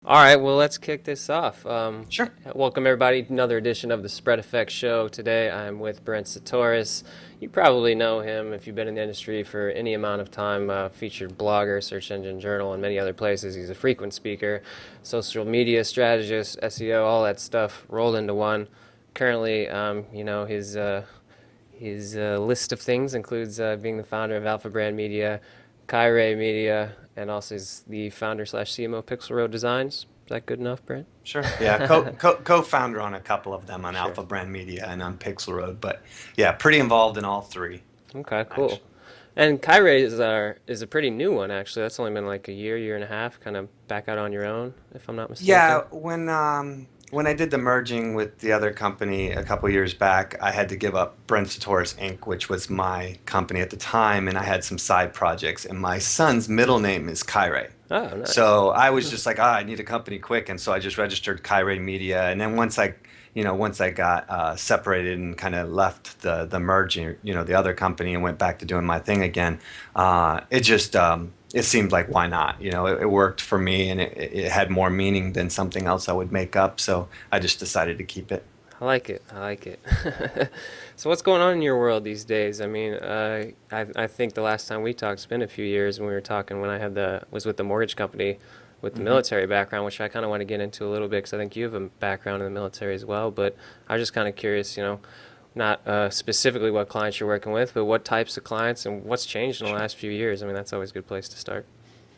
All right, well, let's kick this off. Sure. Welcome, everybody, to another edition of the Spread Effect Show. Today, I'm with Brent Csutoras. You probably know him if you've been in the industry for any amount of time. Featured blogger, search engine journal, and many other places. He's a frequent speaker, social media strategist, SEO, all that stuff rolled into one. Currently, his list of things includes being the founder of Alpha Brand Media, Kyrie Media, and also is the founder slash CMO of Pixel Road Designs. Is that good enough, Brent? Sure. Yeah. Co-founder on a couple of them on Sure. Alpha Brand Media and on Pixel Road, but yeah, pretty involved in all three, Okay, cool. actually. And Kyrie is a pretty new one actually. That's only been like a year and a half, kind of back out on your own, if I'm not mistaken. Yeah, when I did the merging with the other company a couple years back, I had to give up Brent Csutoras Inc., which was my company at the time, and I had some side projects. And my son's middle name is Kyrie. Oh, nice. So I was just like, I need a company quick, and so I just registered Kyrie Media. And then once I got separated and kind of left the merging, the other company, and went back to doing my thing again, it seemed like why not? It worked for me, and it had more meaning than something else I would make up. So I just decided to keep it. I like it. I like it. So what's going on in your world these days? I mean, I think the last time we talked, it's been a few years when we were talking when I had the was with the mortgage company with the hmm military background, which I kind of want to get into a little bit because I think you have a background in the military as well. But I was just kind of curious, not specifically what clients you're working with, but what types of clients and what's changed in the last few years. I mean, that's always a good place to start.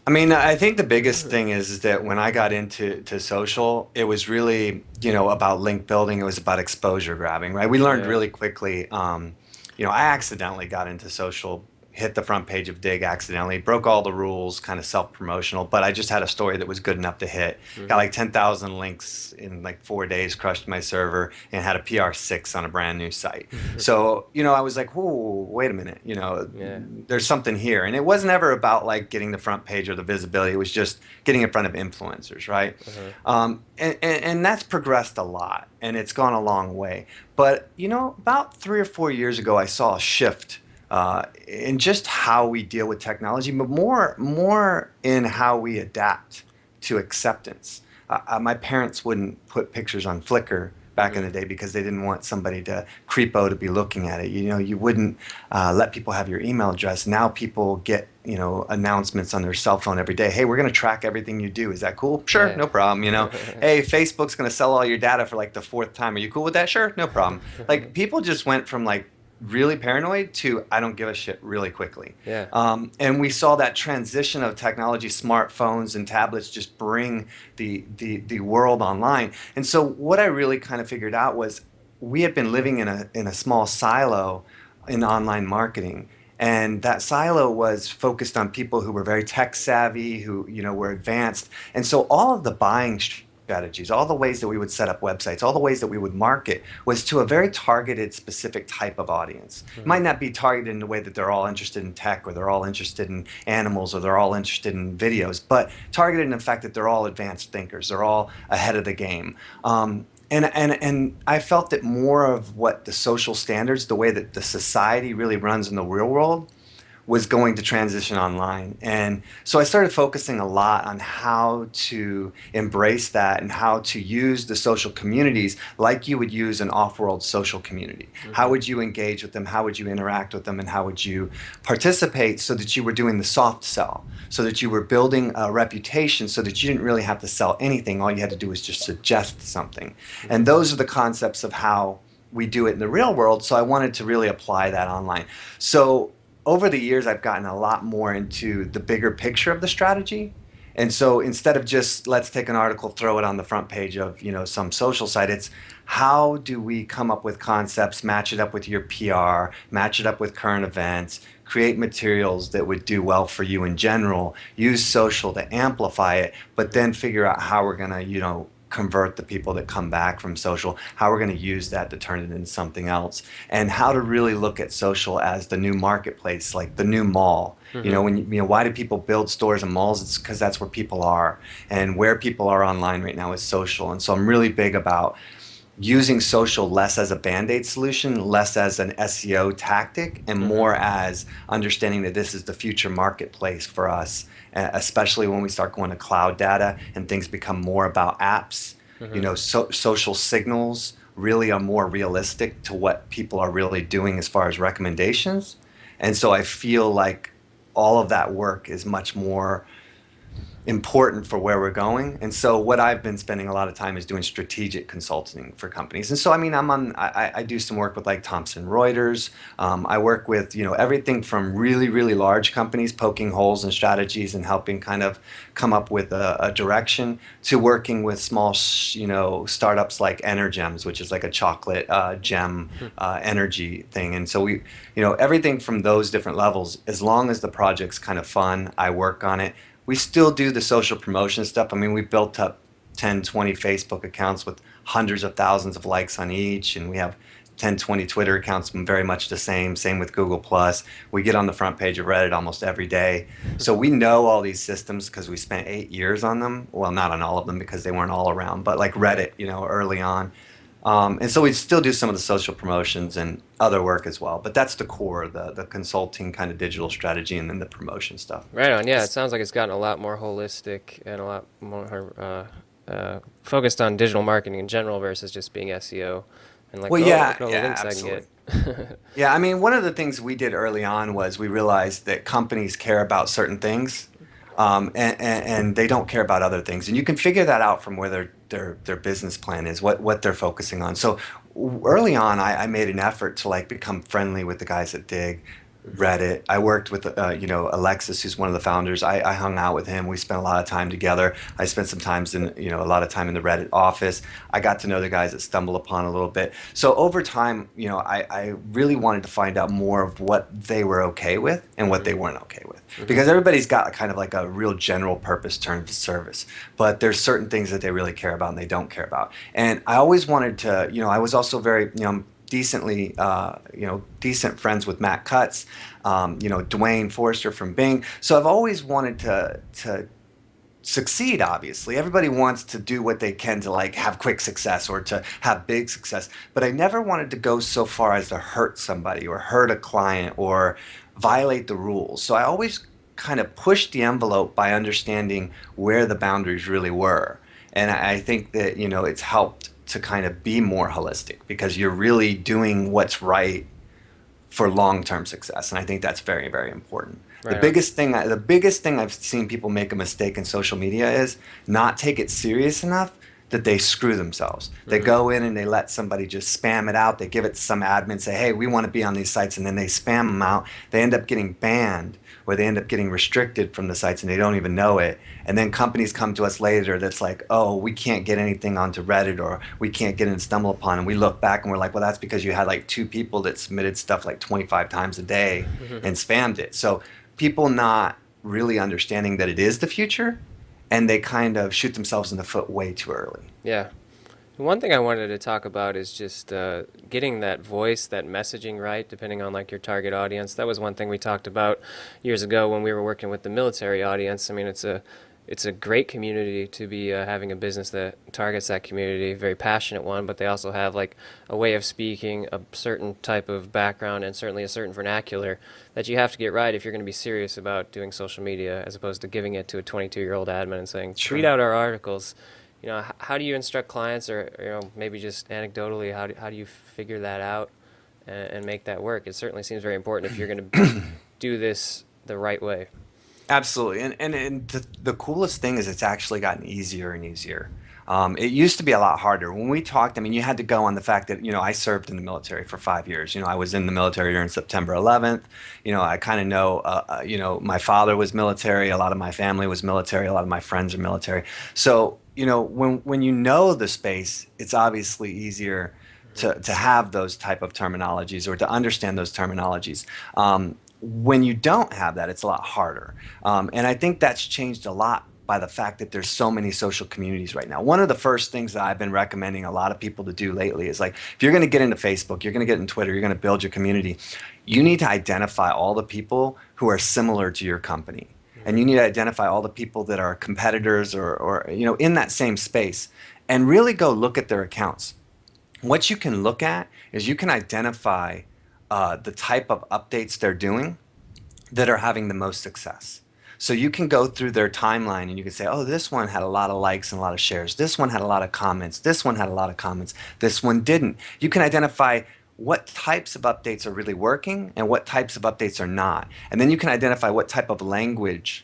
I mean, I think the biggest thing is that when I got into social, it was really, about link building. It was about exposure grabbing, right? We learned Yeah. really quickly. I accidentally got into social, hit the front page of Dig accidentally, broke all the rules, kind of self-promotional, but I just had a story that was good enough to hit. Got Mm-hmm. like 10,000 links in like 4 days, crushed my server, and had a PR6 on a brand new site. So, I was like, whoa, wait a minute, Yeah. there's something here. And it wasn't ever about like getting the front page or the visibility. It was just getting in front of influencers, right? Uh-huh. And that's progressed a lot and it's gone a long way. But, about 3 or 4 years ago, I saw a shift in just how we deal with technology, but more in how we adapt to acceptance. My parents wouldn't put pictures on Flickr back in the Mm. day because they didn't want somebody to creepo to be looking at it. You wouldn't let people have your email address. Now people get announcements on their cell phone every day. Hey, we're going to track everything you do. Is that cool? Sure, Yeah. no problem. Hey, Facebook's going to sell all your data for like the fourth time. Are you cool with that? Sure, no problem. Like people just went from like really paranoid to I don't give a shit really quickly. Yeah. And we saw that transition of technology, smartphones and tablets just bring the world online. And so what I really kind of figured out was we had been living in a small silo in online marketing. And that silo was focused on people who were very tech savvy, who, were advanced. And so all of the buying strategies, all the ways that we would set up websites, all the ways that we would market was to a very targeted, specific type of audience. It Mm-hmm. might not be targeted in the way that they're all interested in tech or they're all interested in animals or they're all interested in videos, but targeted in the fact that they're all advanced thinkers. They're all ahead of the game. And I felt that more of what the social standards, the way that the society really runs in the real world, was going to transition online. And so I started focusing a lot on how to embrace that and how to use the social communities like you would use an off-world social community. How Mm-hmm. would you engage with them? How would you interact with them? And how would you participate so that you were doing the soft sell, so that you were building a reputation so that you didn't really have to sell anything. All you had to do was just suggest something. And Mm-hmm. those are the concepts of how we do it in the real world. So I wanted to really apply that online. So over the years, I've gotten a lot more into the bigger picture of the strategy. And so instead of just let's take an article, throw it on the front page of, some social site, it's how do we come up with concepts, match it up with your PR, match it up with current events, create materials that would do well for you in general, use social to amplify it, but then figure out how we're going to, convert the people that come back from social, how we're going to use that to turn it into something else, and how to really look at social as the new marketplace, like the new mall. Mm-hmm. Why do people build stores and malls? It's because that's where people are, and where people are online right now is social. And so I'm really big about using social less as a band-aid solution, less as an SEO tactic, and Mm-hmm. more as understanding that this is the future marketplace for us, especially when we start going to cloud data and things become more about apps. Mm-hmm. Social signals really are more realistic to what people are really doing as far as recommendations. And so I feel like all of that work is much more important for where we're going. And so what I've been spending a lot of time is doing strategic consulting for companies. And so I mean I do some work with like Thomson Reuters. I work with everything from really really large companies poking holes in strategies and helping kind of come up with a direction, to working with small startups like Energems, which is like a chocolate gem energy thing. And so we everything from those different levels, as long as the project's kind of fun, I work on it. We still do the social promotion stuff. I mean, we built up 10, 20 Facebook accounts with hundreds of thousands of likes on each, and we have 10, 20 Twitter accounts, very much the same. Same with Google Plus. We get on the front page of Reddit almost every day. So we know all these systems because we spent 8 years on them. Well, not on all of them because they weren't all around, but like Reddit, early on. And so we still do some of the social promotions and other work as well. But that's the core, the consulting kind of digital strategy, and then the promotion stuff. Right on. Yeah, it sounds like it's gotten a lot more holistic and a lot more focused on digital marketing in general versus just being SEO. And like, Well, oh, look yeah, at all the yeah, links I can absolutely. get. Yeah, I mean, one of the things we did early on was we realized that companies care about certain things, and they don't care about other things. And you can figure that out from where their business plan is, what they're focusing on. So early on, I made an effort to like become friendly with the guys at Dig, Hmm. Reddit. I worked with Alexis, who's one of the founders. I hung out with him. We spent a lot of time together. I spent some times in a lot of time in the Reddit office. I got to know the guys at Stumble Upon a little bit. So over time, I really wanted to find out more of what they were okay with and what Hmm. they weren't okay with, Hmm. because everybody's got kind of like a real general purpose terms of service, but there's certain things that they really care about and they don't care about. And I always wanted to, I was also very, decent friends with Matt Cutts, Dwayne Forrester from Bing. So I've always wanted to succeed. Obviously, everybody wants to do what they can to like have quick success or to have big success, but I never wanted to go so far as to hurt somebody or hurt a client or violate the rules. So I always kind of pushed the envelope by understanding where the boundaries really were. And I think that it's helped to kind of be more holistic because you're really doing what's right for long-term success, and I think that's very very important. the Right on. biggest thing the biggest thing I've seen people make a mistake in social media is not take it serious enough, that they screw themselves. They Hmm. go in and they let somebody just spam it out. They give it to some admin, say, hey, we want to be on these sites, and then they spam them out. They end up getting banned, or they end up getting restricted from the sites and they don't even know it. And then companies come to us later that's like, oh, we can't get anything onto Reddit, or we can't get in Stumble Upon. And we look back and we're like, well, that's because you had like 2 people that submitted stuff like 25 times a day and spammed it. So people not really understanding that it is the future, and they kind of shoot themselves in the foot way too early. Yeah. One thing I wanted to talk about is just getting that voice, that messaging right, depending on like your target audience. That was one thing we talked about years ago when we were working with the military audience. I mean, it's a great community to be having a business that targets that community, very passionate one, but they also have like a way of speaking, a certain type of background, and certainly a certain vernacular that you have to get right if you're going to be serious about doing social media, as opposed to giving it to a 22-year-old admin and saying, tweet Sure. out our articles. How do you instruct clients, or maybe just anecdotally, how do you figure that out and make that work? It certainly seems very important if you're going to do this the right way. Absolutely. And the coolest thing is it's actually gotten easier and easier. It used to be a lot harder. When we talked, I mean, you had to go on the fact that, I served in the military for 5 years. I was in the military during September 11th. I kind of know, my father was military. A lot of my family was military. A lot of my friends are military. So, when you know the space, it's obviously easier Hmm. to have those type of terminologies or to understand those terminologies. When you don't have that, it's a lot harder. And I think that's changed a lot by the fact that there's so many social communities right now. One of the first things that I've been recommending a lot of people to do lately is like, if you're going to get into Facebook, you're going to get in Twitter, you're going to build your community, you need to identify all the people who are similar to your company. And Hmm. you need to identify all the people that are competitors or in that same space, and really go look at their accounts. what you can look at is you can identify the type of updates they're doing that are having the most success. So you can go through their timeline and you can say, oh, this one had a lot of likes and a lot of shares. This one had a lot of comments. This one had a lot of comments. This one didn't. You can identify what types of updates are really working and what types of updates are not. And then you can identify what type of language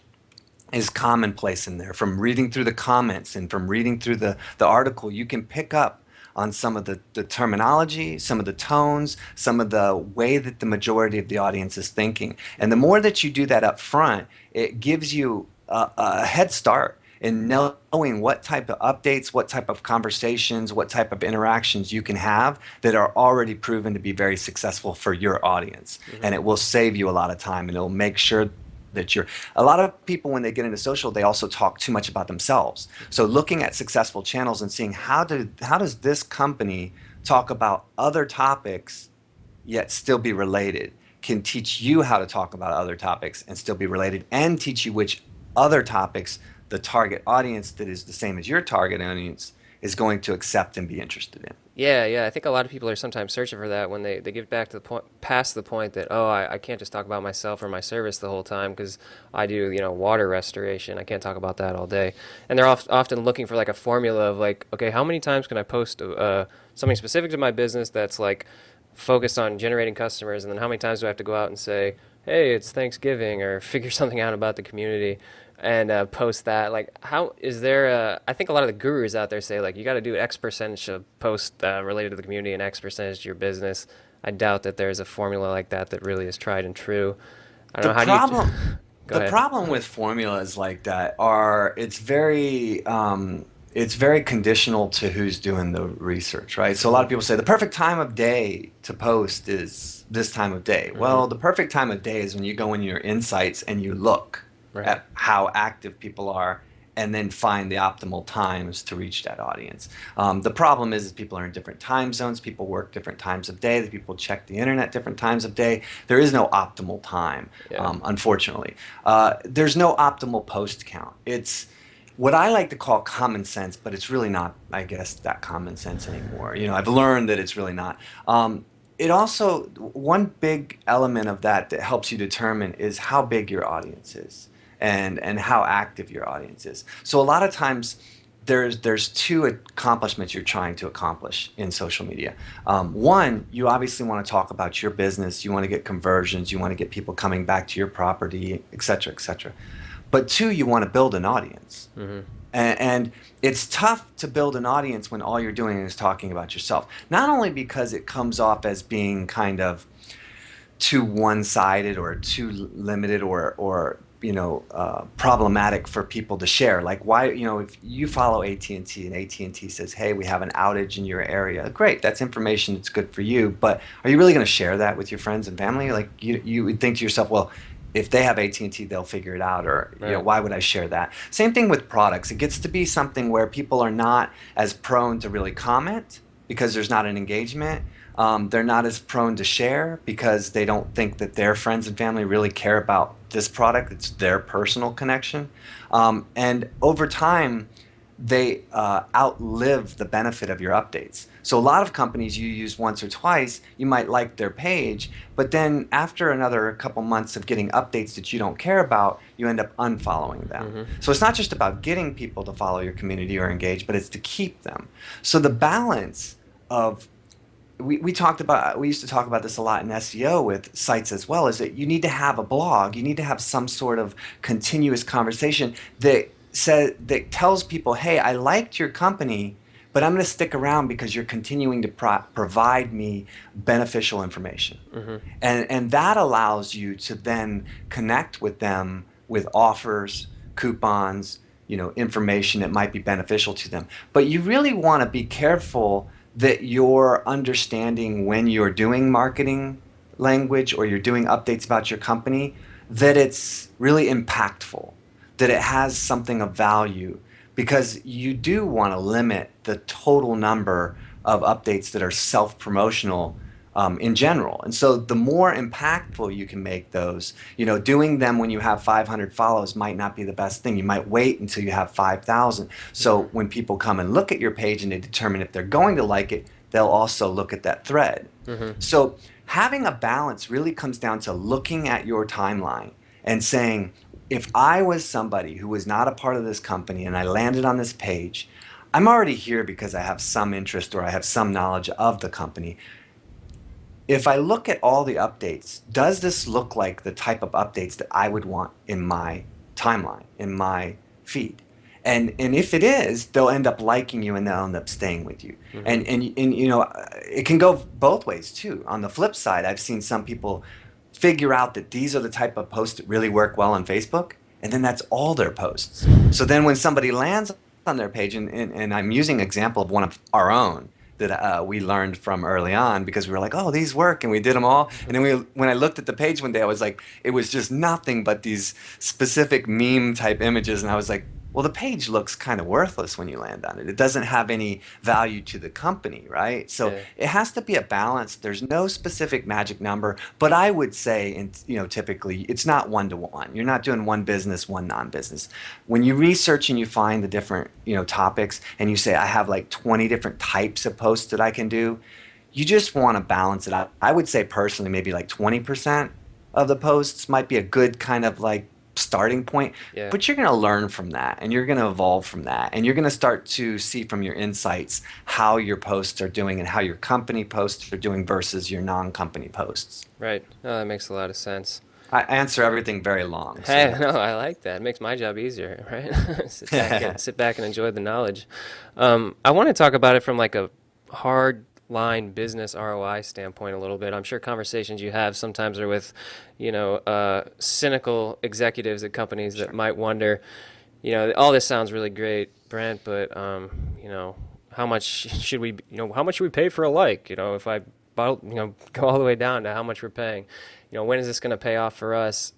is commonplace in there. From reading through the comments and from reading through the article, you can pick up on some of the terminology, some of the tones, some of the way that the majority of the audience is thinking. And the more that you do that up front, it gives you a head start in knowing what type of updates, what type of conversations, what type of interactions you can have that are already proven to be very successful for your audience. Mm-hmm. And it will save you a lot of time, and it'll make sure that you're a lot of people when they get into social, they also talk too much about themselves. So looking at successful channels and seeing how does this company talk about other topics yet still be related can teach you how to talk about other topics and still be related, and teach you which other topics the target audience that is the same as your target audience is going to accept and be interested in. Yeah, yeah. I think a lot of people are sometimes searching for that when they get back to the point, past the point that, oh, I can't just talk about myself or my service the whole time because I do, water restoration. I can't talk about that all day. And they're often looking for like a formula of like, okay, how many times can I post something specific to my business that's like focused on generating customers, and then how many times do I have to go out and say, hey, it's Thanksgiving, or figure something out about the community and post that. Like, how is there I think a lot of the gurus out there say like you got to do X percentage of post related to the community and X percentage to your business. I doubt that there's a formula like that that really is tried and true. I The don't know, how do you problem, go the ahead. problem with formulas like that are it's very conditional to who's doing the research, right? So a lot Hmm. of people say the perfect time of day to post is this time of day. Hmm. Well, the perfect time of day is when you go in your insights and you look Right. at how active people are and then find the optimal times to reach that audience. The problem is people are in different time zones. People work different times of day. People check the internet different times of day. There is no optimal time, Yeah. unfortunately. There's no optimal post count. It's what I like to call common sense, but it's really not, I guess, that common sense anymore. I've learned that it's really not. It also, one big element of that that helps you determine is how big your audience is and how active your audience is. So a lot of times there's two accomplishments you're trying to accomplish in social media. One, you obviously want to talk about your business. You want to get conversions. You want to get people coming back to your property, et cetera, et cetera. But two, you want to build an audience. Hmm. And it's tough to build an audience when all you're doing is talking about yourself. Not only because it comes off as being kind of too one-sided or too limited or problematic for people to share. Like why, if you follow AT&T and AT&T says, hey, we have an outage in your area, great, that's information that's good for you, but are you really going to share that with your friends and family? Like you would think to yourself, well, if they have AT&T, they'll figure it out, or Right. why would I share that? Same thing with products. It gets to be something where people are not as prone to really comment because there's not an engagement. They're not as prone to share because they don't think that their friends and family really care about this product. It's their personal connection. And over time, they outlive the benefit of your updates. So a lot of companies you use once or twice, you might like their page, but then after another couple months of getting updates that you don't care about, you end up unfollowing them. Hmm. So it's not just about getting people to follow your community or engage, but it's to keep them. So the balance of we used to talk about this a lot in SEO with sites as well, is that you need to have a blog, you need to have some sort of continuous conversation that tells people, hey, I liked your company, but I'm going to stick around because you're continuing to provide me beneficial information. Hmm. And that allows you to then connect with them with offers, coupons, information that might be beneficial to them. But you really want to be careful that you're understanding when you're doing marketing language or you're doing updates about your company, that it's really impactful, that it has something of value, because you do want to limit the total number of updates that are self-promotional in general. And so the more impactful you can make those, doing them when you have 500 follows might not be the best thing. You might wait until you have 5,000. So Hmm. when people come and look at your page and they determine if they're going to like it, they'll also look at that thread. Hmm. So having a balance really comes down to looking at your timeline and saying, if I was somebody who was not a part of this company and I landed on this page, I'm already here because I have some interest or I have some knowledge of the company. If I look at all the updates, does this look like the type of updates that I would want in my timeline, in my feed? And if it is, they'll end up liking you and they'll end up staying with you. Hmm. And you know, it can go both ways too. On the flip side, I've seen some people figure out that these are the type of posts that really work well on Facebook, and then that's all their posts. So then when somebody lands on their page, and I'm using an example of one of our own that we learned from early on because we were like, oh, these work, and we did them all. And then when I looked at the page one day, I was like, it was just nothing but these specific meme type images, and I was like, well, the page looks kind of worthless when you land on it. It doesn't have any value to the company, right? So Yeah. it has to be a balance. There's no specific magic number, but I would say, and you know, typically it's not one to one. You're not doing one business, one non-business. When you research and you find the different, you know, topics, and you say, I have like 20 different types of posts that I can do, you just want to balance it out. I would say personally, maybe like 20% of the posts might be a good kind of like starting point, Yeah. but you're going to learn from that and you're going to evolve from that and you're going to start to see from your insights how your posts are doing and how your company posts are doing versus your non-company posts. Right. No, that makes a lot of sense. I answer everything very long, so Hey, no, that's I like that. It makes my job easier, right? Sit back and enjoy the knowledge. I want to talk about it from like a hard line business ROI standpoint a little bit. I'm sure conversations you have sometimes are with, cynical executives at companies that sure. might wonder, all this sounds really great, Brent, but how much should we, how much should we pay for a like? If I go all the way down to how much we're paying, when is this going to pay off for us?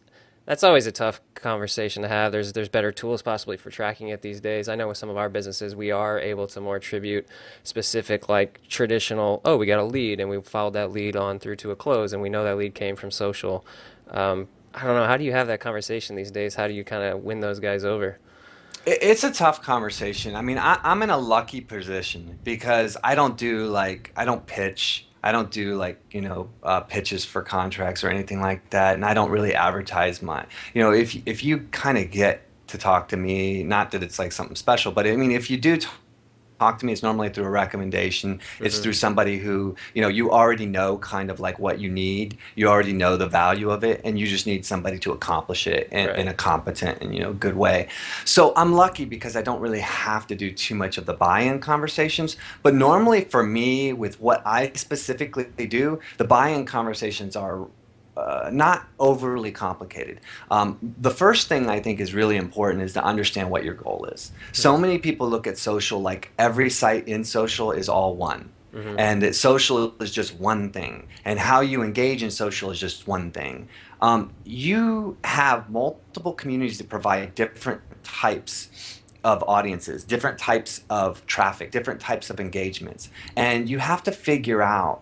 That's always a tough conversation to have. There's better tools possibly for tracking it these days. I know with some of our businesses, we are able to more attribute specific, like traditional, oh, we got a lead and we followed that lead on through to a close and we know that lead came from social. I don't know. How do you have that conversation these days? How do you kind of win those guys over? It's a tough conversation. I mean, I'm in a lucky position because I don't pitch. I don't do like, pitches for contracts or anything like that. And I don't really advertise if you kind of get to talk to me, not that it's like something special, but I mean, if you do talk to me, it's normally through a recommendation. It's Hmm. through somebody who, you already know kind of like what you need. You already know the value of it, and you just need somebody to accomplish it in Right. a competent and, good way. So I'm lucky because I don't really have to do too much of the buy-in conversations. But normally for me, with what I specifically do, the buy-in conversations are not overly complicated. The first thing I think is really important is to understand what your goal is. So many people look at social like every site in social is all one. Hmm. And that social is just one thing, and how you engage in social is just one thing. You have multiple communities that provide different types of audiences, different types of traffic, different types of engagements, and you have to figure out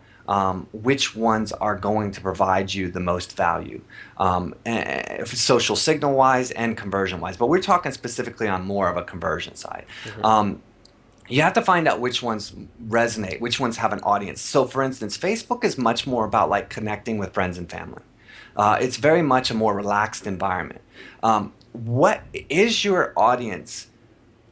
which ones are going to provide you the most value, social signal wise and conversion wise. But we're talking specifically on more of a conversion side. Hmm. You have to find out which ones resonate, which ones have an audience. So, for instance, Facebook is much more about like connecting with friends and family. It's very much a more relaxed environment. What is your audience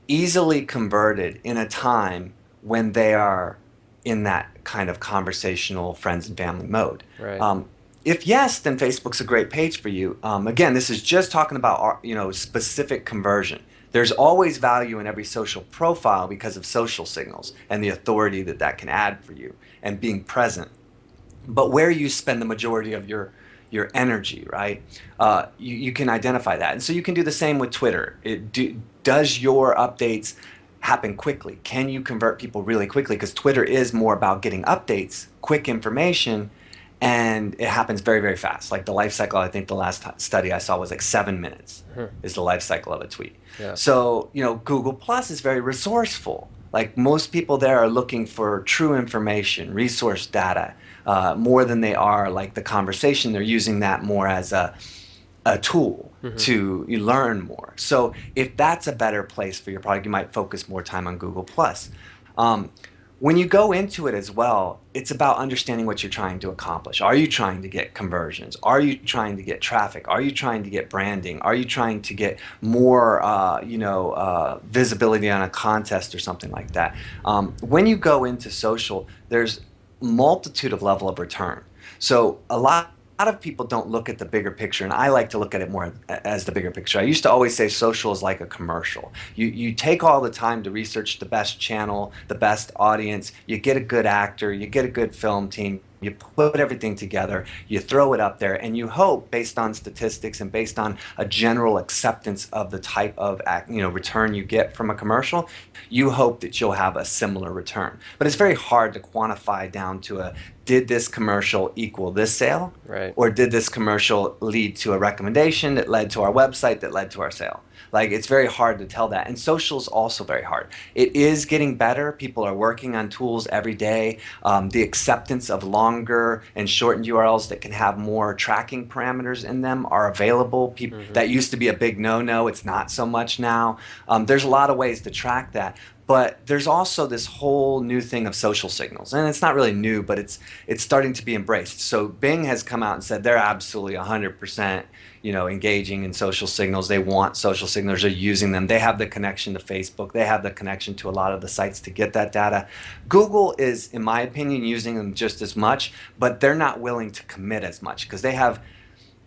easily converted in a time when they are in that kind of conversational friends and family mode? Right. If yes, then Facebook's a great page for you. Again, this is just talking about specific conversion. There's always value in every social profile because of social signals and the authority that that can add for you and being present. But where you spend the majority of your energy, right? You can identify that, and so you can do the same with Twitter. Does your updates happen quickly? Can you convert people really quickly? Because Twitter is more about getting updates, quick information, and it happens very, very fast. Like the life cycle, I think the last study I saw was like 7 minutes Hmm. is the life cycle of a tweet. Yeah. So, Google Plus is very resourceful. Like most people there are looking for true information, resource data, more than they are like the conversation. They're using that more as a tool Hmm. to you learn more. So if that's a better place for your product, you might focus more time on Google Plus. Um, when you go into it as well, it's about understanding what you're trying to accomplish. Are you trying to get conversions? Are you trying to get traffic? Are you trying to get branding? Are you trying to get more, visibility on a contest or something like that? When you go into social, there's multitude of level of return. So a lot of people don't look at the bigger picture, and I like to look at it more as the bigger picture. I used to always say social is like a commercial. You take all the time to research the best channel, the best audience, you get a good actor, you get a good film team, you put everything together, you throw it up there, and you hope, based on statistics and based on a general acceptance of the type of return you get from a commercial, you hope that you'll have a similar return. But it's very hard to quantify down to a, did this commercial equal this sale? Right. Or did this commercial lead to a recommendation that led to our website that led to our sale? Like, it's very hard to tell that. And social is also very hard. It is getting better. People are working on tools every day. The acceptance of longer and shortened URLs that can have more tracking parameters in them are available. That used to be a big no-no. It's not so much now. There's a lot of ways to track that. But there's also this whole new thing of social signals, and it's not really new, but it's starting to be embraced. So Bing has come out and said they're absolutely 100%, engaging in social signals. They want social signals. They're using them. They have the connection to Facebook. They have the connection to a lot of the sites to get that data. Google is, in my opinion, using them just as much, but they're not willing to commit as much because they have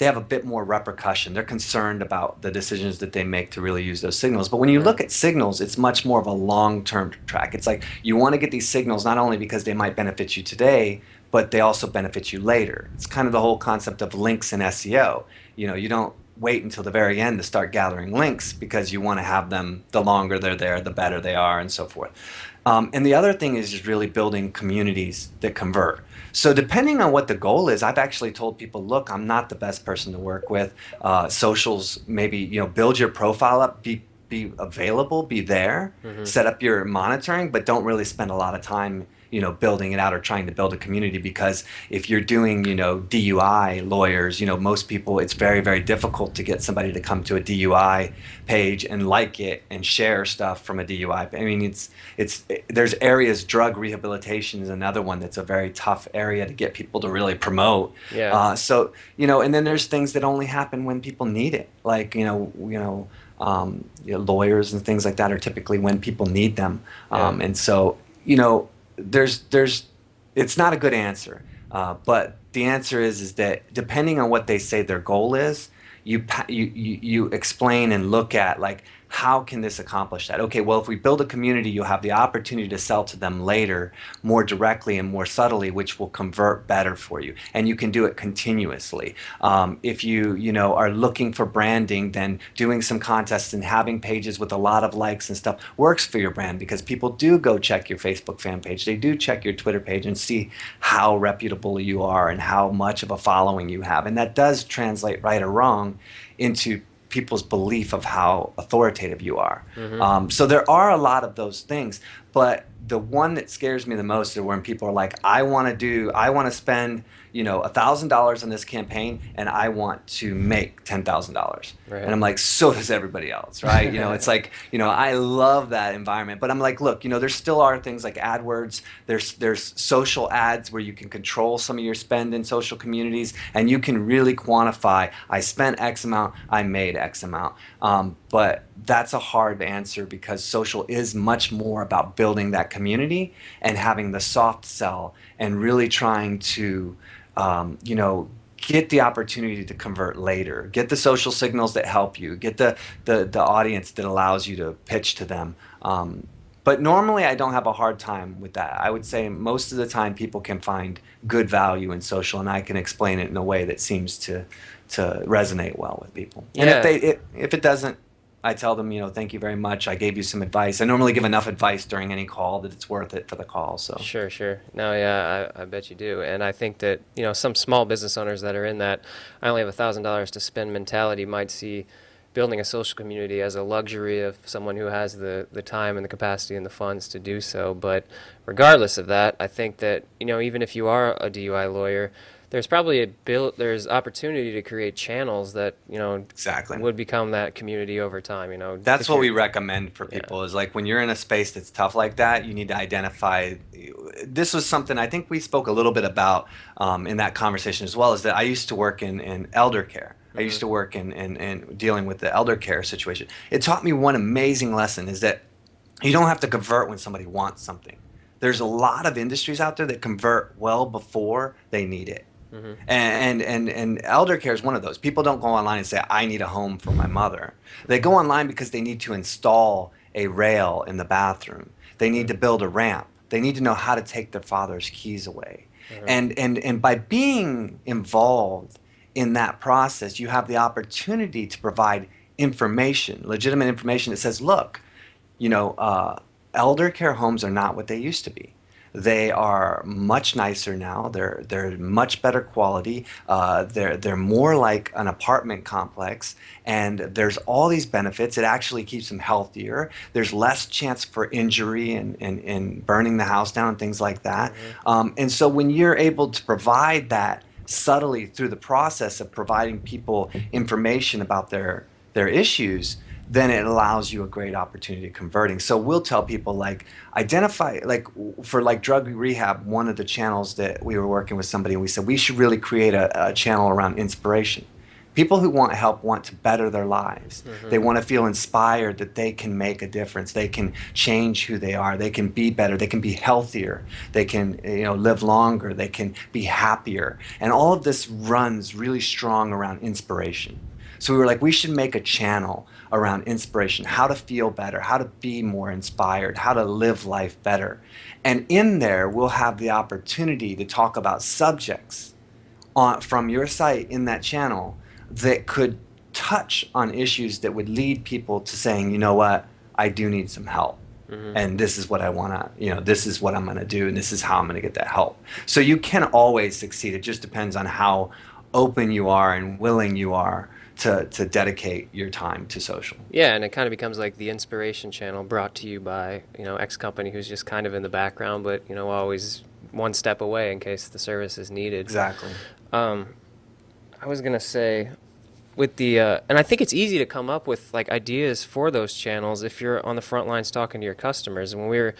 a bit more repercussion. They're concerned about the decisions that they make to really use those signals. But when you look at signals, it's much more of a long-term track. It's like you want to get these signals not only because they might benefit you today, but they also benefit you later. It's kind of the whole concept of links in SEO. You don't wait until the very end to start gathering links because you want to have them, the longer they're there, the better they are, and so forth. And the other thing is just really building communities that convert. So depending on what the goal is, I've actually told people, look, I'm not the best person to work with. Socials, maybe, build your profile up, be available, be there, set up your monitoring, but don't really spend a lot of time building it out or trying to build a community, because if you're doing, DUI lawyers, most people, it's very, very difficult to get somebody to come to a DUI page and like it and share stuff from a DUI. I mean, there's areas, drug rehabilitation is another one that's a very tough area to get people to really promote. Yeah. And then there's things that only happen when people need it. Like, lawyers and things like that are typically when people need them. Yeah. And so, there's it's not a good answer, but the answer is that depending on what they say their goal is, you explain and look at, like, how can this accomplish that? Okay, well, if we build a community, you'll have the opportunity to sell to them later more directly and more subtly, which will convert better for you. And you can do it continuously. If you are looking for branding, then doing some contests and having pages with a lot of likes and stuff works for your brand, because people do go check your Facebook fan page. They do check your Twitter page and see how reputable you are and how much of a following you have. And that does translate, right or wrong, into people's belief of how authoritative you are. So there are a lot of those things, but the one that scares me the most is when people are like, I want to spend, $1,000 on this campaign, and I want to make $10,000. Right. And I'm like, so does everybody else, right? It's like, I love that environment, but I'm like, look, there still are things like AdWords. There's social ads where you can control some of your spend in social communities, and you can really quantify, I spent X amount, I made X amount. But that's a hard answer, because social is much more about building that community and having the soft sell and really trying to, get the opportunity to convert later, get the social signals that help you, get the audience that allows you to pitch to them. But normally I don't have a hard time with that. I would say most of the time people can find good value in social, and I can explain it in a way that seems to resonate well with people. And if it doesn't, I tell them, thank you very much. I gave you some advice. I normally give enough advice during any call that it's worth it for the call. So Sure. No, yeah, I bet you do. And I think that, some small business owners that are in that I only have $1,000 to spend mentality might see building a social community as a luxury of someone who has the time and the capacity and the funds to do so. But regardless of that, I think that, even if you are a DUI lawyer, there's probably there's opportunity to create channels that, Exactly. would become that community over time, That's if what you're, we recommend for yeah. people is like when you're in a space that's tough like that, you need to identify. This was something I think we spoke a little bit about in that conversation as well, is that I used to work in elder care. I Hmm. used to work in dealing with the elder care situation. It taught me one amazing lesson is that you don't have to convert when somebody wants something. There's a lot of industries out there that convert well before they need it. Hmm. And elder care is one of those. People don't go online and say, I need a home for my mother. They go online because they need to install a rail in the bathroom. They Hmm. need to build a ramp. They need to know how to take their father's keys away. Hmm. And by being involved in that process, you have the opportunity to provide information, legitimate information that says, look, you know, elder care homes are not what they used to be. They are much nicer now. They're much better quality. They're more like an apartment complex, and there's all these benefits. It actually keeps them healthier. There's less chance for injury and burning the house down and things like that. Hmm. And so when you're able to provide that subtly through the process of providing people information about their issues, then it allows you a great opportunity of converting. So we'll tell people like identify like for like drug rehab, one of the channels that we were working with somebody and we said we should really create a channel around inspiration. People who want help want to better their lives. Hmm. They want to feel inspired that they can make a difference. They can change who they are. They can be better. They can be healthier. They can, live longer. They can be happier. And all of this runs really strong around inspiration. So we were like, we should make a channel around inspiration, how to feel better, how to be more inspired, how to live life better. And in there, we'll have the opportunity to talk about subjects from your site in that channel that could touch on issues that would lead people to saying, you know what, I do need some help. Hmm. And this is what I want to, this is what I'm going to do, and this is how I'm going to get that help. So you can always succeed. It just depends on how open you are and willing you are to dedicate your time to social. Yeah, and it kind of becomes like the inspiration channel brought to you by, X company who's just kind of in the background, but, always one step away in case the service is needed. Exactly. Um, I was gonna say, with the and I think it's easy to come up with like ideas for those channels if you're on the front lines talking to your customers. And when we were,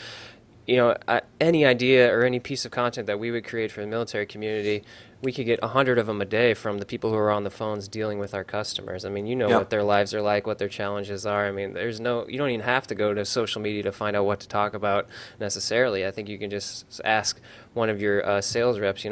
any idea or any piece of content that we would create for the military community, we could get 100 of them a day from the people who are on the phones dealing with our customers. I mean, what Yep. their lives are like, what their challenges are. I mean, you don't even have to go to social media to find out what to talk about necessarily. I think you can just ask one of your sales reps,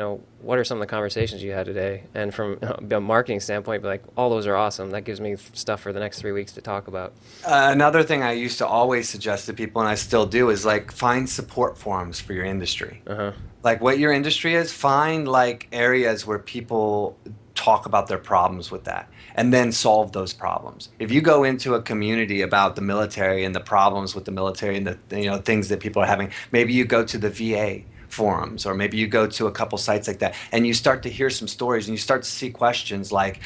what are some of the conversations you had today? And from a marketing standpoint, be like, all those are awesome. That gives me stuff for the next 3 weeks to talk about. Another thing I used to always suggest to people, and I still do, is like find support forums for your industry. Uh huh. Like what your industry is, find like areas where people talk about their problems with that and then solve those problems. If you go into a community about the military and the problems with the military and the things that people are having, maybe you go to the VA forums or maybe you go to a couple sites like that and you start to hear some stories and you start to see questions like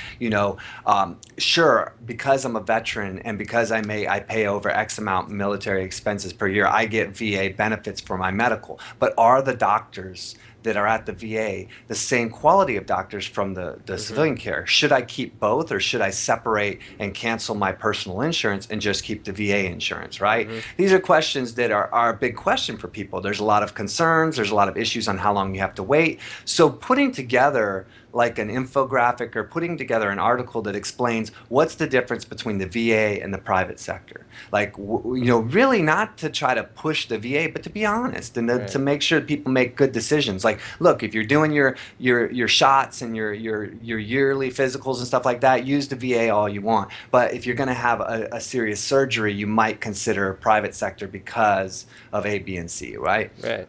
sure, because I'm a veteran and because I pay over X amount military expenses per year, I get VA benefits for my medical, but are the doctors that are at the VA the same quality of doctors from the Mm-hmm. civilian care? Should I keep both or should I separate and cancel my personal insurance and just keep the VA insurance, right? Mm-hmm. These are questions that are a big question for people. There's a lot of concerns, there's a lot of issues on how long you have to wait. So putting together like an infographic or putting together an article that explains what's the difference between the VA and the private sector. Like, really not to try to push the VA, but to be honest and to Right. make sure that people make good decisions. Like, look, if you're doing your shots and your yearly physicals and stuff like that, use the VA all you want. But if you're going to have a serious surgery, you might consider private sector because of A, B, and C, right? Right.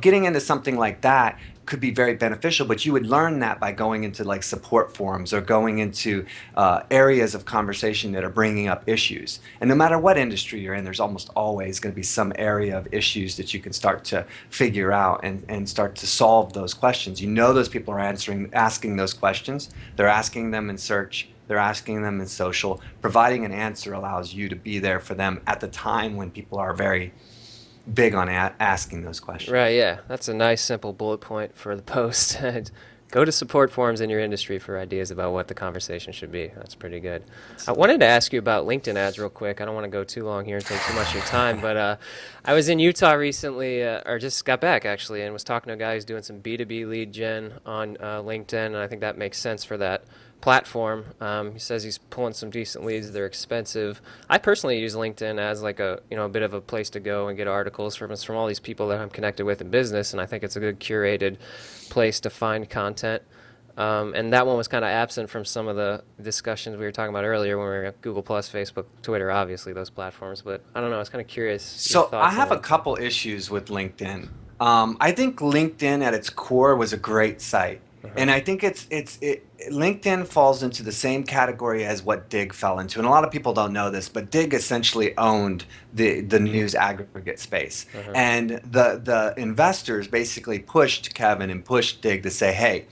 Getting into something like that could be very beneficial, but you would learn that by going into like support forums or going into areas of conversation that are bringing up issues. And no matter what industry you're in, there's almost always going to be some area of issues that you can start to figure out and start to solve those questions. Those people are asking those questions. They're asking them in search. They're asking them in social. Providing an answer allows you to be there for them at the time when people are very big on asking those questions. Right, yeah. That's a nice, simple bullet point for the post. Go to support forums in your industry for ideas about what the conversation should be. That's pretty good. I wanted to ask you about LinkedIn ads real quick. I don't want to go too long here and take too much of your time, but I was in Utah recently, or just got back actually, and was talking to a guy who's doing some B2B lead gen on LinkedIn, and I think that makes sense for that platform. He says he's pulling some decent leads. They're expensive. I personally use LinkedIn as like a bit of a place to go and get articles from all these people that I'm connected with in business, and I think it's a good curated place to find content. And that one was kind of absent from some of the discussions we were talking about earlier when we were at Google Plus, Facebook, Twitter, obviously those platforms. But I don't know. I was kind of curious your So I thoughts on have a LinkedIn. couple issues with LinkedIn. I think LinkedIn at its core was a great site. Uh-huh. And I think LinkedIn falls into the same category as what Dig fell into. And a lot of people don't know this, but Dig essentially owned the news aggregate space. Uh-huh. And the investors basically pushed Kevin and pushed Dig to say, hey,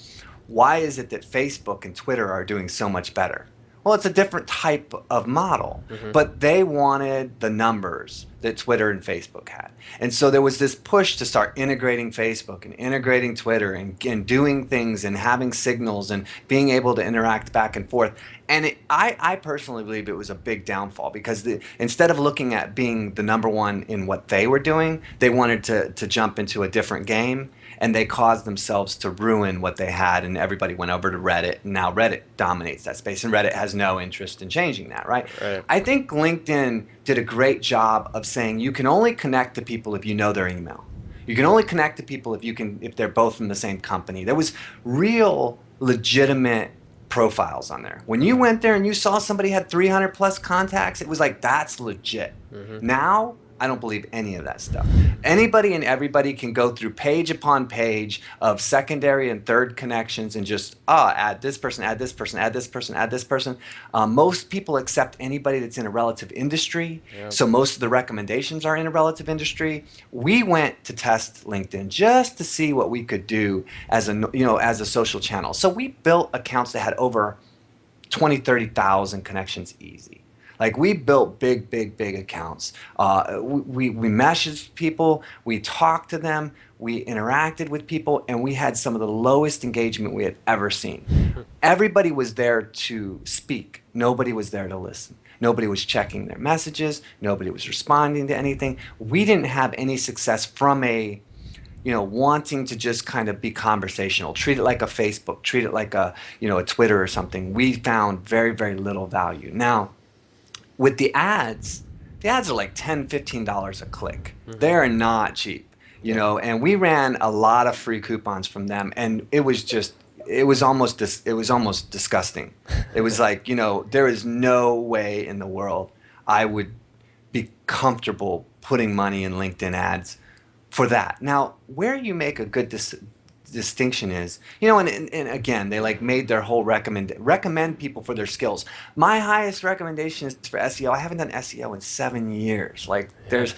why is it that Facebook and Twitter are doing so much better? Well, it's a different type of model, Mm-hmm. but they wanted the numbers that Twitter and Facebook had. And so there was this push to start integrating Facebook and integrating Twitter and doing things and having signals and being able to interact back and forth. And I personally believe it was a big downfall because instead of looking at being the number one in what they were doing, they wanted to jump into a different game, and they caused themselves to ruin what they had, and everybody went over to Reddit, and now Reddit dominates that space, and Reddit has no interest in changing that, right? Right. I think LinkedIn did a great job of saying you can only connect to people if you know their email. You can only connect to people if they're both from the same company. There was real legitimate profiles on there. When you went there and you saw somebody had 300 plus contacts, it was like, that's legit. Mm-hmm. Now, I don't believe any of that stuff. Anybody and everybody can go through page upon page of secondary and third connections and just add this person, add this person, add this person, add this person. Most people accept anybody that's in a relative industry, Yep. so most of the recommendations are in a relative industry. We went to test LinkedIn just to see what we could do as a social channel. So we built accounts that had over 20, 30,000 connections easy. Like we built big accounts. We messaged people, we talked to them, we interacted with people, and we had some of the lowest engagement we had ever seen. Everybody was there to speak. Nobody was there to listen. Nobody was checking their messages. Nobody was responding to anything. We didn't have any success from wanting to just kind of be conversational, treat it like a Facebook, treat it like a Twitter or something. We found very little value. Now, with the ads are like $10, $15 a click. Mm-hmm. They're not cheap, and we ran a lot of free coupons from them, and it was almost disgusting. It was like, there is no way in the world I would be comfortable putting money in LinkedIn ads for that. Now, where you make a good distinction is, and again, they like made their whole recommend people for their skills. My highest recommendation is for SEO. I haven't done SEO in 7 years. Like there's,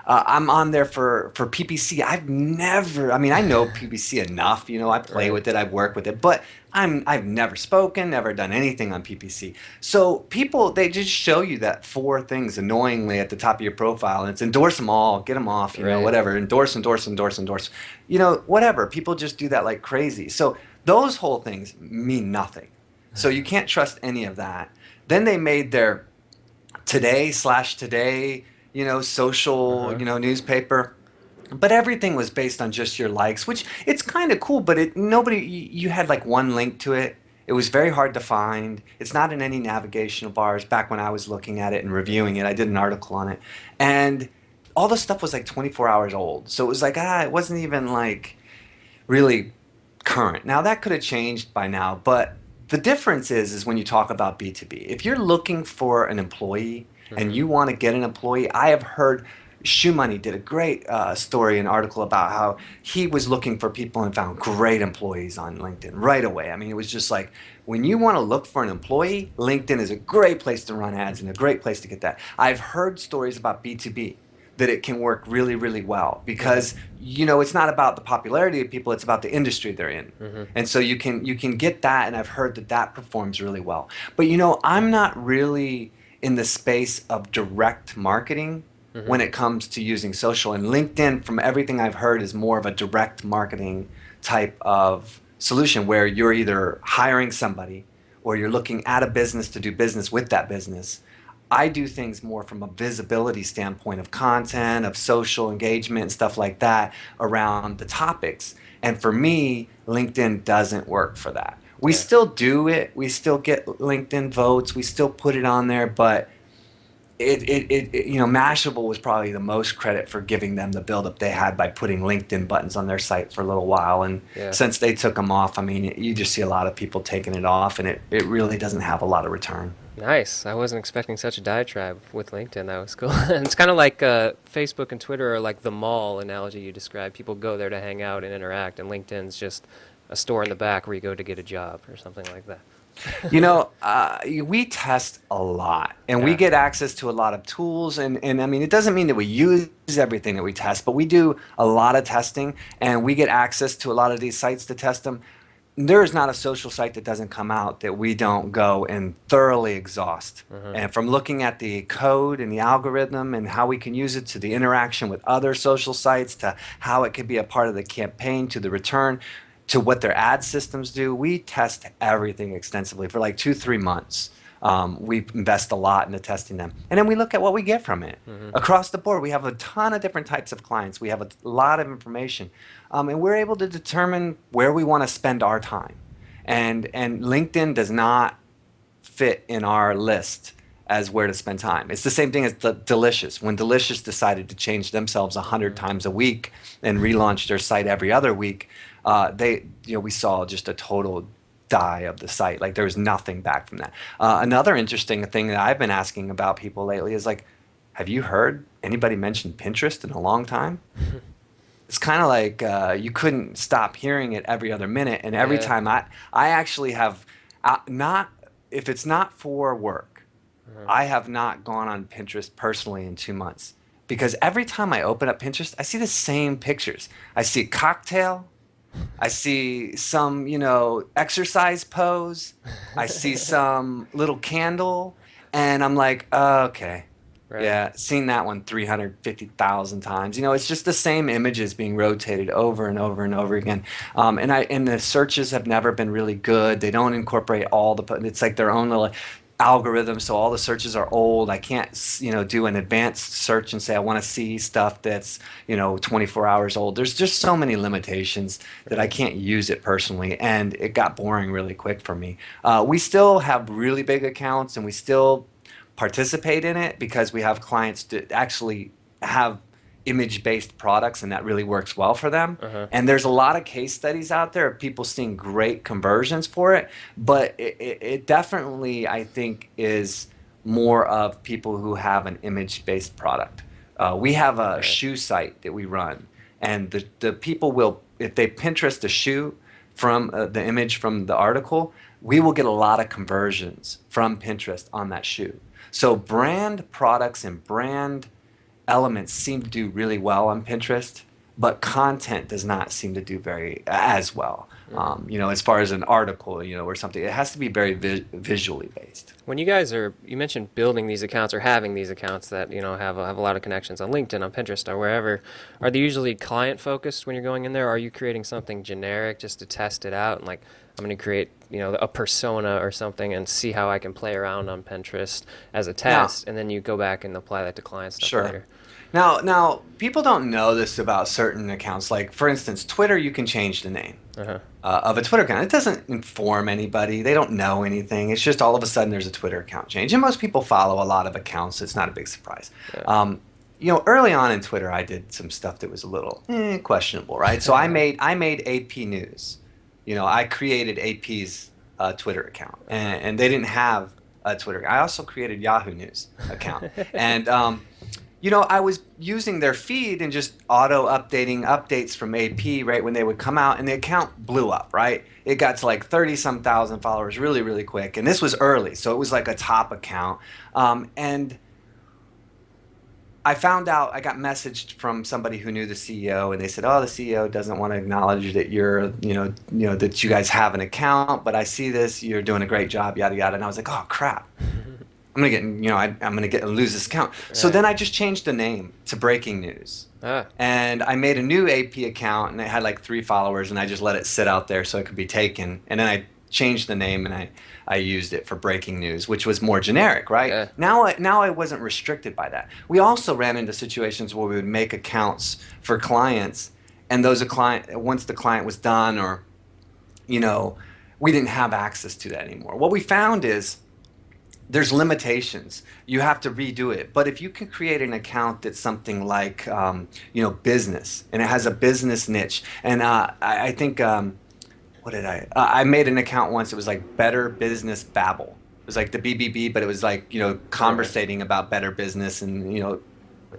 I'm on there for PPC. I know PPC enough, I play Right. with it, I work with it, but I've never spoken, never done anything on PPC. So people, they just show you that 4 things annoyingly at the top of your profile, and it's endorse them all, get them off, Right. whatever, endorse, whatever. People just do that like crazy. So those whole things mean nothing. So you can't trust any of that. Then they made their today, social, Uh-huh. newspaper. But everything was based on just your likes, which it's kind of cool, but you had like one link to it. It was very hard to find. It's not in any navigational bars. Back when I was looking at it and reviewing it, I did an article on it. And all the stuff was like 24 hours old. So it was like, it wasn't even like really current. Now that could have changed by now, but the difference is when you talk about B2B. If you're looking for an employee and Mm-hmm. you want to get an employee, I have heard Shoe Money did a great story, an article about how he was looking for people and found great employees on LinkedIn right away. I mean, it was just like, when you want to look for an employee, LinkedIn is a great place to run ads and a great place to get that. I've heard stories about B2B that it can work really well because it's not about the popularity of people, it's about the industry they're in. Mm-hmm. And so you can get that, and I've heard that performs really well. But I'm not really in the space of direct marketing Mm-hmm. when it comes to using social, and LinkedIn, from everything I've heard, is more of a direct marketing type of solution where you're either hiring somebody or you're looking at a business to do business with that business. I do things more from a visibility standpoint of content, of social engagement, and stuff like that around the topics. And for me, LinkedIn doesn't work for that. We Yeah. still do it. We still get LinkedIn votes. We still put it on there, but Mashable was probably the most credit for giving them the buildup they had by putting LinkedIn buttons on their site for a little while. And Yeah. since they took them off, I mean, you just see a lot of people taking it off, and it really doesn't have a lot of return. Nice. I wasn't expecting such a diatribe with LinkedIn. That was cool. And it's kind of like Facebook and Twitter are like the mall analogy you described. People go there to hang out and interact, and LinkedIn's just a store in the back where you go to get a job or something like that. We test a lot and we Yeah. get access to a lot of tools. And I mean, it doesn't mean that we use everything that we test, but we do a lot of testing and we get access to a lot of these sites to test them. There is not a social site that doesn't come out that we don't go and thoroughly exhaust. Uh-huh. And from looking at the code and the algorithm and how we can use it to the interaction with other social sites to how it could be a part of the campaign to the return to what their ad systems do, we test everything extensively for like 2, 3 months. We invest a lot into testing them. And then we look at what we get from it. Hmm. Across the board, we have a ton of different types of clients. We have a lot of information. And we're able to determine where we want to spend our time. And LinkedIn does not fit in our list as where to spend time. It's the same thing as Delicious. When Delicious decided to change themselves 100 times a week and relaunch their site every other week, we saw just a total die of the site. Like there was nothing back from that. Another interesting thing that I've been asking about people lately is like, have you heard anybody mention Pinterest in a long time? It's kind of like you couldn't stop hearing it every other minute, and every Yeah. time I actually have not if it's not for work, Uh-huh. I have not gone on Pinterest personally in 2 months because every time I open up Pinterest, I see the same pictures. I see a cocktail. I see some, exercise pose. I see some little candle, and I'm like, oh, okay. Right. Yeah, seen that one 350,000 times. It's just the same images being rotated over and over and over again. And the searches have never been really good. They don't incorporate all it's like their own little algorithm, so all the searches are old. I can't, do an advanced search and say I want to see stuff that's, 24 hours old. There's just so many limitations that I Right. can't use it personally, and it got boring really quick for me. We still have really big accounts, and we still participate in it because we have clients that actually have image-based products and that really works well for them. Uh-huh. And there's a lot of case studies out there of people seeing great conversions for it, but it definitely, I think, is more of people who have an image-based product. We have a Right. shoe site that we run, and the people will, if they Pinterest a shoe from the image from the article, we will get a lot of conversions from Pinterest on that shoe. So brand products and brand elements seem to do really well on Pinterest, but content does not seem to do very as well. Hmm. As far as an article, or something, it has to be very visually based. When you mentioned building these accounts or having these accounts that, have a lot of connections on LinkedIn, on Pinterest, or wherever, are they usually client focused when you're going in there? Or are you creating something generic just to test it out and like, I'm going to create, a persona or something and see how I can play around on Pinterest as a Now, test, and then you go back and apply that to client stuff sure. later? Now, people don't know this about certain accounts. Like, for instance, Twitter, you can change the name Uh-huh. of a Twitter account. It doesn't inform anybody. They don't know anything. It's just all of a sudden there's a Twitter account change. And most people follow a lot of accounts. So it's not a big surprise. Yeah. Early on in Twitter, I did some stuff that was a little questionable, right? So I made AP News. I created AP's Twitter account, and they didn't have a Twitter account. I also created Yahoo News account. And I was using their feed and just auto updating updates from AP right when they would come out, and the account blew up, right? It got to like 30-some thousand followers really, really quick. And this was early, so it was like a top account. And I found out, I got messaged from somebody who knew the CEO, and they said, "Oh, the CEO doesn't want to acknowledge that that you guys have an account, but I see this, you're doing a great job, yada yada." And I was like, "Oh crap." I'm gonna get, I'm gonna get lose this account. So Right. then I just changed the name to Breaking News, Ah. and I made a new AP account, and it had like 3 followers, and I just let it sit out there so it could be taken. And then I changed the name, and I used it for Breaking News, which was more generic, right? Yeah. Now I wasn't restricted by that. We also ran into situations where we would make accounts for clients, and once the client was done, or you know, we didn't have access to that anymore. What we found is there's limitations. You have to redo it. But if you can create an account that's something like, business, and it has a business niche, and I think, what did I made an account once. It was like Better Business Babble. It was like the BBB, but it was like, Right. conversating about better business and,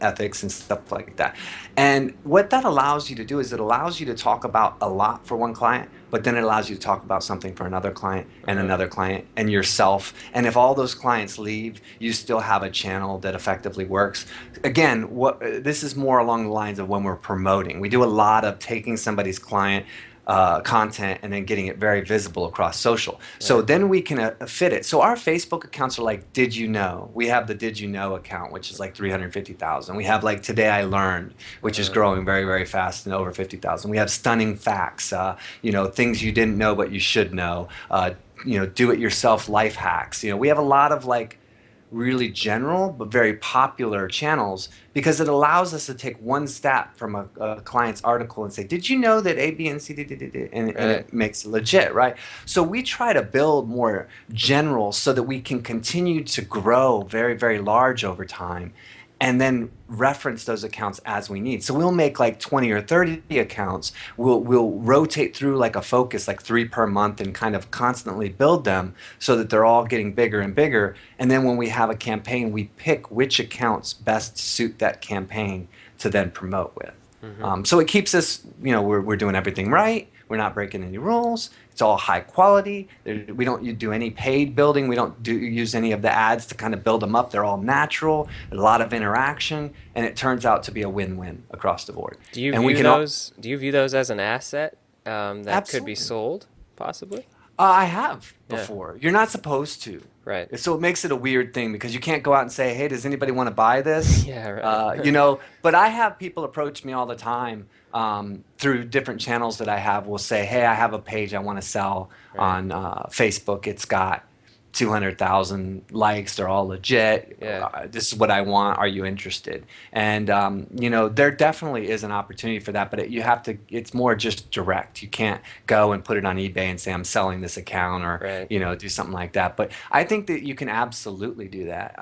ethics and stuff like that. And what that allows you to do is it allows you to talk about a lot for one client, but then it allows you to talk about something for another client and Uh-huh. another client and yourself. And if all those clients leave, you still have a channel that effectively works. Again, what this is more along the lines of when we're promoting. We do a lot of taking somebody's client content and then getting it very visible across social. So Right. then we can fit it. So our Facebook accounts are like, Did You Know? We have the Did You Know account, which is like 350,000. We have like Today I Learned, which is Uh-huh. growing very, very fast and over 50,000. We have Stunning Facts, things you didn't know but you should know. Do it yourself life hacks. We have a lot of like really general but very popular channels because it allows us to take one stat from a client's article and say, did you know that A, B, and C, and Right. it makes it legit, right? So we try to build more general so that we can continue to grow very, very large over time and then reference those accounts as we need. So we'll make like 20 or 30 accounts. We'll rotate through like a focus, like 3 per month, and kind of constantly build them so that they're all getting bigger and bigger. And then when we have a campaign, we pick which accounts best suit that campaign to then promote with. Mm-hmm. So it keeps us, we're doing everything right. We're not breaking any rules. It's all high quality. We don't do any paid building. We don't use any of the ads to kind of build them up. They're all natural, a lot of interaction, and it turns out to be a win-win across the board. Do you And we view can all those? Do you view those as an asset that could be absolutely. sold, possibly? I have Yeah. before. You're not supposed to. Right. So it makes it a weird thing because you can't go out and say, "Hey, does anybody want to buy this?" Yeah. Right. But I have people approach me all the time through different channels that I have. Will say, "Hey, I have a page I want to sell Right. on Facebook. It's got 200,000 likes. They're all legit. Yeah. This is what I want. Are you interested?" And there definitely is an opportunity for that, but you have to. It's more just direct. You can't go and put it on eBay and say I'm selling this account, or Right. do something like that. But I think that you can absolutely do that.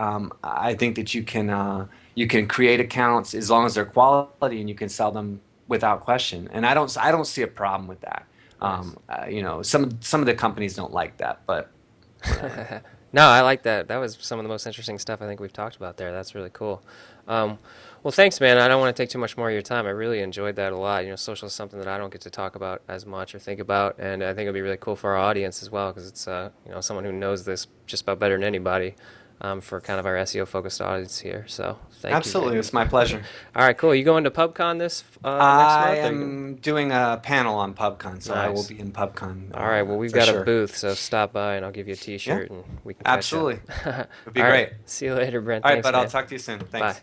I think that you can create accounts as long as they're quality and you can sell them without question. And I don't see a problem with that. Nice. Some of the companies don't like that, but whatever. No, I like that. That was some of the most interesting stuff I think we've talked about there. That's really cool. Um, well, thanks, man. I don't want to take too much more of your time. I really enjoyed that a lot. Social is something that I don't get to talk about as much or think about, and I think it'd be really cool for our audience as well because it's someone who knows this just about better than anybody for kind of our SEO focused audience here. So thank you, man. Absolutely, it's my pleasure. All right, cool. You going to PubCon this next I month? Or you am doing a panel on PubCon, so I will Nice. be in PubCon All right. Well, we've for got a sure. booth, so stop by and I'll give you a Yeah, T-shirt and we can catch up. absolutely. It would be All right. great. See you later, Brent. All right, Thanks, bud, I'll man. talk to you soon. Bye. Thanks.